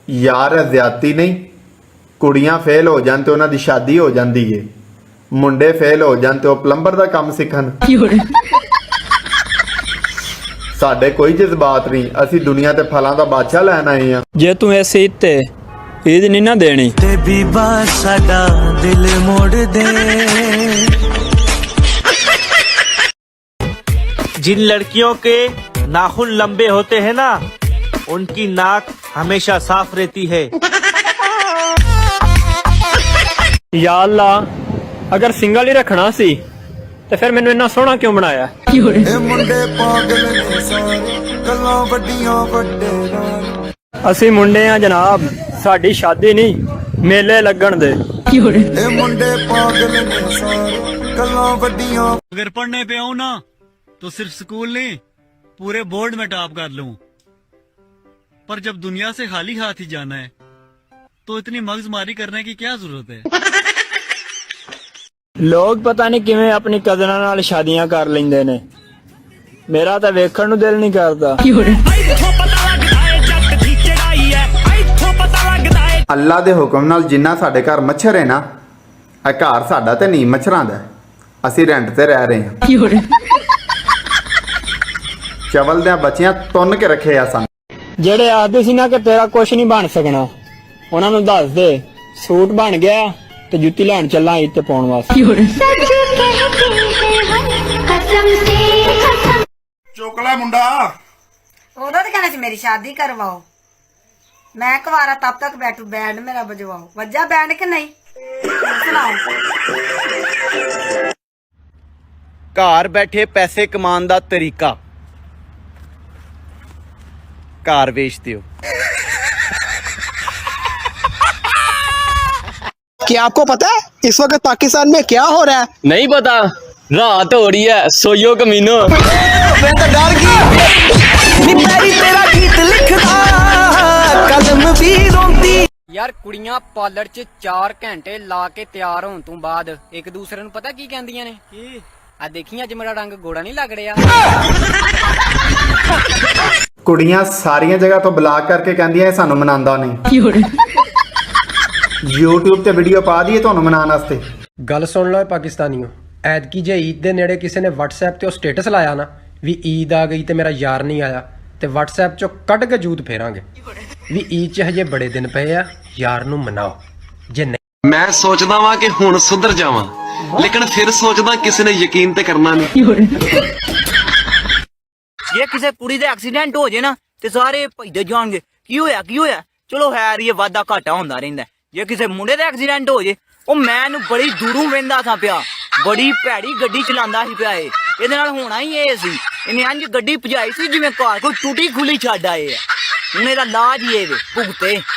यार ज्यादती नहीं, कुड़ियां फेल हो जान तो उन्हां दी शादी हो जाती है, मुंडे फेल हो जान तो प्लंबर का काम सीखन। साडे कोई जज्बात नहीं, असी दुनिया ते फलां दा बादशाह लैन आए हां। जे तू ऐसे इत्ते ईद नहीं ना देनी ते बीबा साडा दिल मोड़ दे। जिन लड़कियों के नाखून लंबे होते हैं ना, उनकी नाक हमेशा साफ रहती है। या अल्लाह, अगर सिंगल ही रखना सी तो फिर मैंने इन्ना सोहना क्यों बनाया। असी मुंडे आ जनाब, साडी शादी नहीं मेले लगन दे। अगर पढ़ने पे आऊं ना तो सिर्फ स्कूल नहीं पूरे बोर्ड में टॉप कर लूं, पर जब दुनिया से खाली हाथ ही जाना है तो इतनी मगजमारी करने की क्या जरूरत है। लोग पता नहीं किवें अपनी कजनां नाल शादियां कर लेंदे ने, मेरा तो वेखण नूं दिल नहीं करदा। अल्लाह दे हुक्म नाल जिन्ना साडे घर मच्छर है ना, घर साडा ते नहीं मच्छरां दा, असी रेंट ते रह रहे हैं। चवल दे बच्चियां तुन के रखे आ सन। जेड़े आखदे सी ना कि तेरा कुछ नहीं बन सकना, उन्हां नूं दस दे सूट बन गया ते जुत्ती लैण चलां ईद ते पाउण वास्ते। चोकला मुंडा उदो तो कहना सी मेरी शादी करवाओ, मैं कुवारा तब तक बैठू, बैंड मेरा बजवाओ। वज्जा बैंड के नहीं सुनाओ। घर बैठे पैसे कमान दा तरीका, घर बेचते हो। क्या आपको पता है इस वक्त पाकिस्तान में क्या हो रहा है? नहीं पता, रात हो रही है, सोयो कमीनो। यार कुड़ियां पार्लर च 4 घंटे ला के तैयार होने तो बाद एक दूसरे ਨੂੰ ਪਤਾ ਕੀ ਕਹਿੰਦੀਆਂ ਨੇ? ਆ ਦੇਖੀ ਅੱਜ ਮੇਰਾ ਰੰਗ ਗੋੜਾ ਨਹੀਂ ਲੱਗ ਰਿਹਾ। कुड़ियां सारिया जगह तो ब्लॉक करके कहंदियां सानू मनांदा नहीं। YouTube ਤੇ ਵੀਡੀਓ ਪਾ ਦਈਏ ਤੁਹਾਨੂੰ ਮਨਾਉਣ ਵਾਸਤੇ। ਗੱਲ ਸੁਣ ਲਓ ਪਾਕਿਸਤਾਨੀਓ, ਐਤਕੀ ਜੇ ਈਦ ਦੇ ਨੇੜੇ ਕਿਸੇ ਨੇ WhatsApp ਤੇ ਉਹ ਸਟੇਟਸ ਲਾਇਆ ਨਾ ਵੀ ਈਦ ਆ ਗਈ ਤੇ ਮੇਰਾ ਯਾਰ ਨਹੀਂ ਆਇਆ, ਤੇ WhatsApp ਚੋਂ ਕੱਢ ਕੇ ਜੂਤ ਫੇਰਾਂਗੇ ਵੀ ਈਦ 'ਚ ਹਜੇ ਬੜੇ ਦਿਨ ਪਏ ਆ, ਯਾਰ ਨੂੰ ਮਨਾਓ। ਜੇ ਨਹੀਂ ਮੈਂ ਸੋਚਦਾ ਵਾਂ ਕਿ ਹੁਣ ਸੁਧਰ ਜਾਵਾਂ, ਲੇਕਿਨ ਫਿਰ ਸੋਚਦਾ ਕਿਸੇ ਨੇ ਯਕੀਨ ਤੇ ਕਰਨਾ ਨਹੀਂ। ਜੇ ਕਿਸੇ ਕੁੜੀ ਦਾ ਐਕਸੀਡੈਂਟ ਹੋ ਜੇ ਨਾ ਤੇ ਸਾਰੇ ਭੱਜਦੇ ਜਾਣਗੇ, ਕੀ ਹੋਇਆ। ਚਲੋ ਖੈਰ ਇਹ ਵਾਧਾ ਘਾਟਾ ਹੁੰਦਾ ਰਹਿੰਦਾ। ਜੇ ਕਿਸੇ ਮੁੰਡੇ ਦਾ ਐਕਸੀਡੈਂਟ ਹੋ ਜੇ, ਉਹ ਮੈਂ ਨੂੰ ਬੜੀ ਦੂਰੋਂ ਵੇਂਦਾ ਸਾਂ ਪਿਆ, ਬੜੀ ਭੈੜੀ ਗੱਡੀ ਚਲਾਉਂਦਾ ਸੀ ਪਿਆ। ਇਹਦੇ ਨਾਲ ਹੋਣਾ ਹੀ ਇਹ ਸੀ, ਇਹਨੇ ਇੰਜ ਗੱਡੀ ਭਜਾਈ ਸੀ ਜਿਵੇਂ ਘਰ ਕੋਈ ਟੂਟੀ ਖੁੱਲੀ ਛੱਡ ਆਏ ਆ। ਹੁਣ ਇਹਦਾ ਲਾਜ ਹੀ ਇਹ ਵੇ ਭੁਗਤੇ।